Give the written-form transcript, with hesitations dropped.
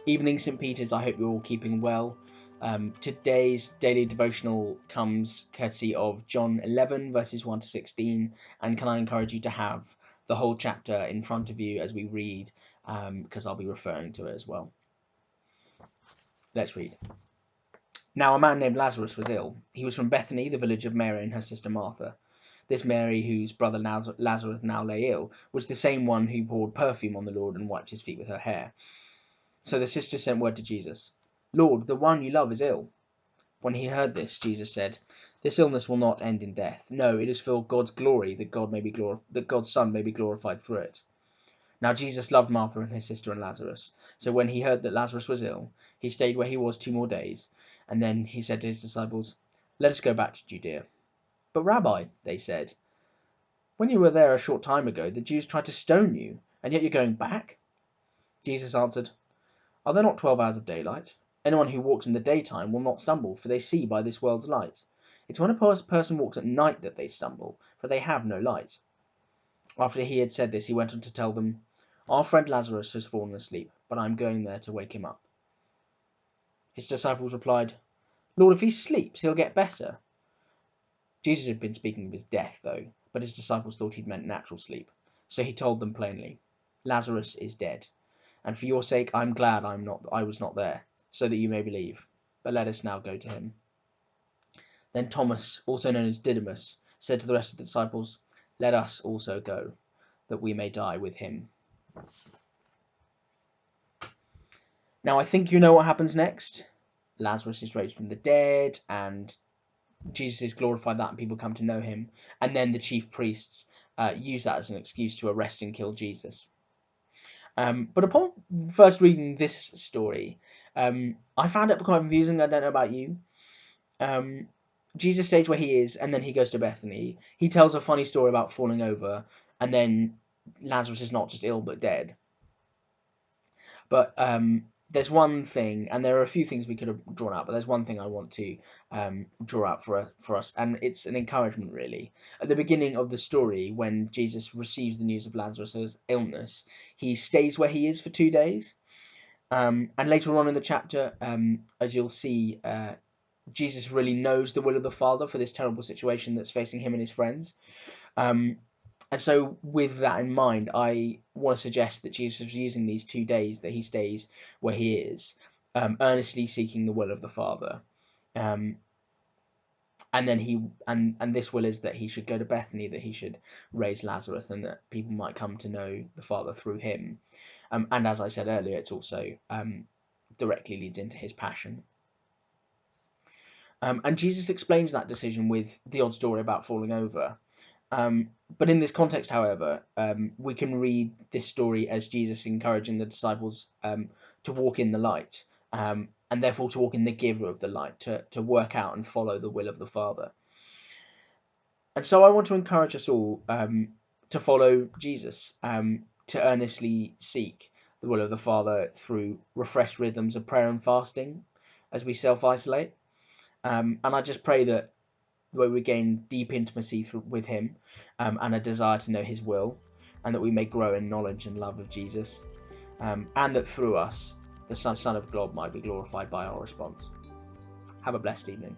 Evening, St. Peter's. I hope you're all keeping well. Today's daily devotional comes courtesy of John 11, verses 1 to 16. And can I encourage you to have the whole chapter in front of you as we read, because I'll be referring to it as well. Let's read. Now a man named Lazarus was ill. He was from Bethany, the village of Mary and her sister Martha. This Mary, whose brother Lazarus now lay ill, was the same one who poured perfume on the Lord and wiped his feet with her hair. So the sisters sent word to Jesus, "Lord, the one you love is ill." When he heard this, Jesus said, "This illness will not end in death. No, it is for God's glory, that God's Son may be glorified through it." Now Jesus loved Martha and his sister and Lazarus. So when he heard that Lazarus was ill, he stayed where he was 2 more days. And then he said to his disciples, "Let us go back to Judea." "But Rabbi," they said, "when you were there a short time ago, the Jews tried to stone you, and yet you're going back?" Jesus answered, "Are there not 12 hours of daylight? Anyone who walks in the daytime will not stumble, for they see by this world's light. It's when a person walks at night that they stumble, for they have no light." After he had said this, he went on to tell them, "Our friend Lazarus has fallen asleep, but I am going there to wake him up." His disciples replied, "Lord, if he sleeps, he'll get better." Jesus had been speaking of his death, though, but his disciples thought he'd meant natural sleep. So he told them plainly, "Lazarus is dead, and for your sake I'm glad I was not there, so that you may believe. But let us now go to him." Then Thomas, also known as Didymus, said to the rest of the disciples, "Let us also go, that we may die with him." Now I think you know what happens next. Lazarus is raised from the dead, and Jesus is glorified that, and people come to know him. And then the chief priests use that as an excuse to arrest and kill Jesus. But upon first reading this story, I found it quite confusing. I don't know about you. Jesus stays where he is, and then he goes to Bethany. He tells a funny story about falling over, and then Lazarus is not just ill but dead. But there's one thing, and there are a few things we could have drawn out, but there's one thing I want to draw out for us, and it's an encouragement, really. At the beginning of the story, when Jesus receives the news of Lazarus' illness, he stays where he is for 2 days. And later on in the chapter, as you'll see, Jesus really knows the will of the Father for this terrible situation that's facing him and his friends. And so with that in mind, I want to suggest that Jesus is using these 2 days that he stays where he is, earnestly seeking the will of the Father. And then and this will is that he should go to Bethany, that he should raise Lazarus, and that people might come to know the Father through him. And as I said earlier, it's also directly leads into his passion. And Jesus explains that decision with the odd story about falling over. But in this context, however, we can read this story as Jesus encouraging the disciples to walk in the light, and therefore to walk in the giver of the light, to work out and follow the will of the Father. And so I want to encourage us all to follow Jesus, to earnestly seek the will of the Father through refreshed rhythms of prayer and fasting as we self-isolate. And I just pray that the way we gain deep intimacy with him, and a desire to know his will, and that we may grow in knowledge and love of Jesus, and that through us the Son of God might be glorified by our response. Have a blessed evening.